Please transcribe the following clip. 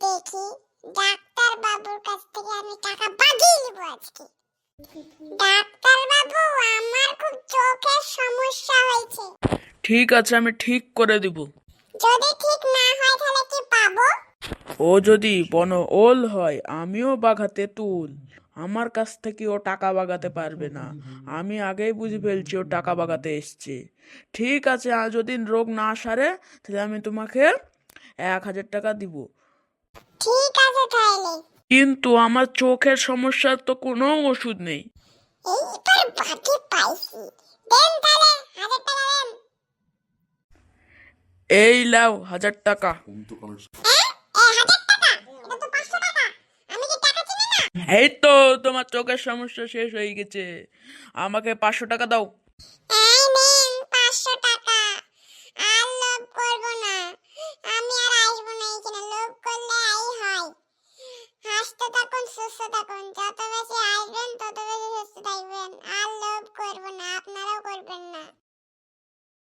দেখি ডাক্তার বাবুর কাছ থেকে আমি টাকা বাগিয়ে নেব আজকে। ডাক্তার বাবু, আমার খুব চোখের সমস্যা হয়েছে। ঠিক আছে, আমি ঠিক করে দিব। যদি ঠিক না হয় তাহলে কি পাবো? ও যদি ওল হয়, আমিও বাঘা তেঁতুল। আমার কাছ থেকে ও টাকা বাগাতে পারবে না। আমি আগেই বুঝে ফেলছি ও টাকা বাগাতে এসছে। ঠিক আছে, আর যদি রোগ না সারে তাহলে আমি তোমাকে 1,000 টাকা দিব। ঠিক আছে তাহলে। কিন্তু আমার চোখের সমস্যার তো কোনো ওষুধ নেই। এইবার বাকি পাইছি। দেন তাহলে 1000 টাকা দেন। এই লাও 1,000 টাকা। 1000 টাকা? এটা তো 500 টাকা। আমি কি টাকা চিনি না? এই তো তোমার চোখের সমস্যা শেষ হয়ে গেছে। আমাকে 500 টাকা দাও। এই নে